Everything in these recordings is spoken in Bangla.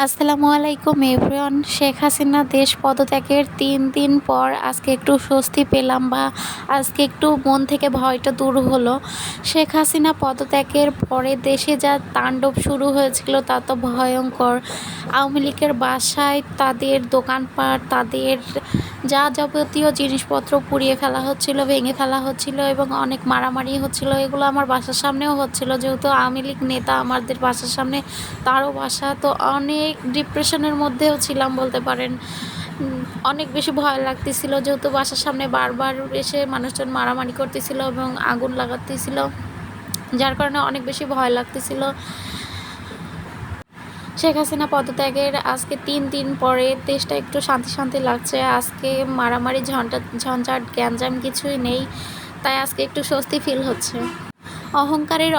আসসালামু আলাইকুম এভরিওয়ান। শেখ হাসিনা দেশ পদত্যাগের ৩ দিন পর আজকে একটু স্বস্তি পেলাম, বা আজকে একটু মন থেকে ভয়টা দূর হলো। শেখ হাসিনা পদত্যাগের পরে দেশে যা তাণ্ডব শুরু হয়েছিল তা তো ভয়ঙ্কর। আওয়ামী লীগের বাসায় তাদের দোকানপাট, তাদের যা যাবতীয় জিনিসপত্র পুড়িয়ে ফেলা হচ্ছিল, ভেঙে ফেলা হচ্ছিল এবং অনেক মারামারি হচ্ছিল। এগুলো আমার বাসার সামনেও হচ্ছিল, যেহেতু আওয়ামী লীগ নেতা আমাদের বাসার সামনে, তারও বাসা। তো অনেক ডিপ্রেশনের মধ্যেও ছিলাম বলতে পারেন। অনেক বেশি ভয় লাগতেছিল, যেহেতু বাসার সামনে বারবার এসে মানুষজন মারামারি করতেছিল এবং আগুন লাগাতেছিল, যার কারণে অনেক বেশি ভয় লাগতেছিল। শেখ হাসিনা পদত্যাগের আজকে ৩ দিন পরে দেশটা একটু শান্তি শান্তি লাগছে। আজকে মারামারি ঝঞ্ঝাট গ্যাঞ্জাম কিছুই নেই, তাই আজকে একটু স্বস্তি ফিল হচ্ছে।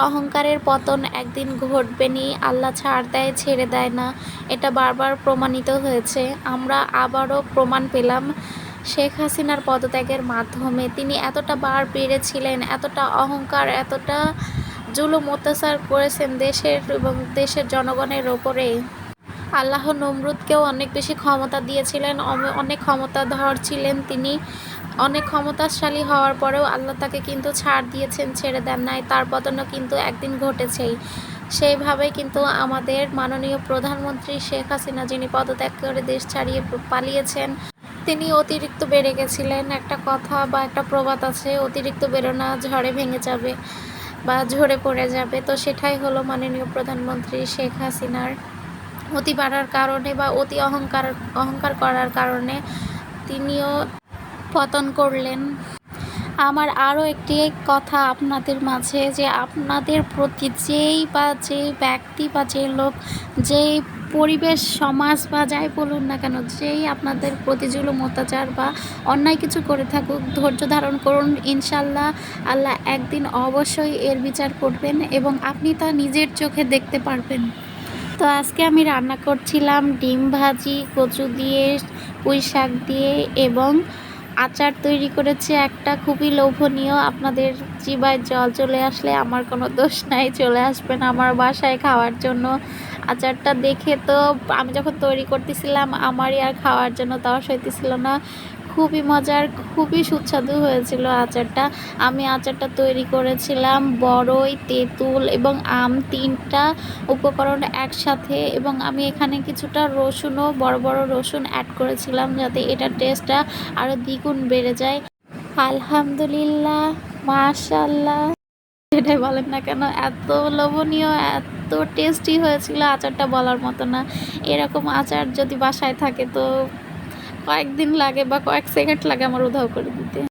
অহংকারের পতন একদিন ঘটবেনি। আল্লাহ ছাড় দেয়, ছেড়ে দেয় না, এটা বারবার প্রমাণিত হয়েছে। আমরা আবারও প্রমাণ পেলাম শেখ হাসিনার পদত্যাগের মাধ্যমে। তিনি এতটা বার বেড়েছিলেন, এতটা অহংকার, এতটা জুলুম অত্যাচার করেছেন দেশের এবং দেশের জনগণের ওপরে। আল্লাহ নমরুদকেও অনেক বেশি ক্ষমতা দিয়েছিলেন, অনেক ক্ষমতাধর ছিলেন তিনি। অনেক ক্ষমতাশালী হওয়ার পরেও আল্লাহ তাকে কিন্তু ছাড় দিয়েছেন, ছেড়ে দেন নাই। তার পতনও কিন্তু একদিন ঘটেছেই। সেইভাবেই কিন্তু আমাদের মাননীয় প্রধানমন্ত্রী শেখ হাসিনা, যিনি পদত্যাগ করে দেশ ছাড়িয়ে পালিয়েছেন, তিনি অতিরিক্ত বেড়ে গেছিলেন। একটা কথা বা একটা প্রবাদ আছে, অতিরিক্ত বেরোনা ঝড়ে ভেঙে যাবে বা ঝরে পড়ে যাবে। তো সেটাই হলো মাননীয় প্রধানমন্ত্রী শেখ হাসিনার। অতি বাড়ার কারণে বা অতি অহংকার করার কারণে তিনিও পতন করলেন। আমার আরও একটি কথা আপনাদের মাঝে, যে আপনাদের প্রতি যে ব্যক্তি বা যে লোক, যেই পরিবেশ, সমাজ বা যাই বলুন না কেন, যেই আপনাদের প্রতি জুলুম অত্যাচার বা অন্যায় কিছু করে থাকুক, ধৈর্য ধারণ করুন। ইনশাল্লাহ আল্লাহ একদিন অবশ্যই এর বিচার করবেন এবং আপনি তা নিজের চোখে দেখতে পারবেন। তো আজকে আমি রান্না করছিলাম ডিম ভাজি, কচু দিয়ে, পুঁই শাক দিয়ে এবং আচার তৈরি করেছি একটা, খুবই লোভনীয়। আপনাদের জিভায় জল চলে আসলে আমার কোনো দোষ নাই, চলে আসবেন আমার বাসায় খাওয়ার জন্য। আচারটা দেখে তো আমি যখন তৈরি করতেছিলাম আমারই আর খাওয়ার জন্য তর সইতেছিল না। খুবই মজার, খুবই সুস্বাদু হয়েছিল আচারটা। আমি আচারটা তৈরি করেছিলাম বড়ই, তেঁতুল এবং আম, 3টা উপকরণ একসাথে, এবং আমি এখানে কিছুটা রসুনও, বড় বড় রসুন অ্যাড করেছিলাম, যাতে এটার টেস্টটা আরও দ্বিগুণ বেড়ে যায়। আলহামদুলিল্লাহ, মাশাল্লাহ, যেটাই বলেন না কেন, এত লোভনীয়, এত টেস্টি হয়েছিল আচারটা বলার মতো না। এরকম আচার যদি বাসায় থাকে তো কয়েকদিন লাগে বা কয়েক সেকেন্ড লাগে আমার উধাও করে দিতে।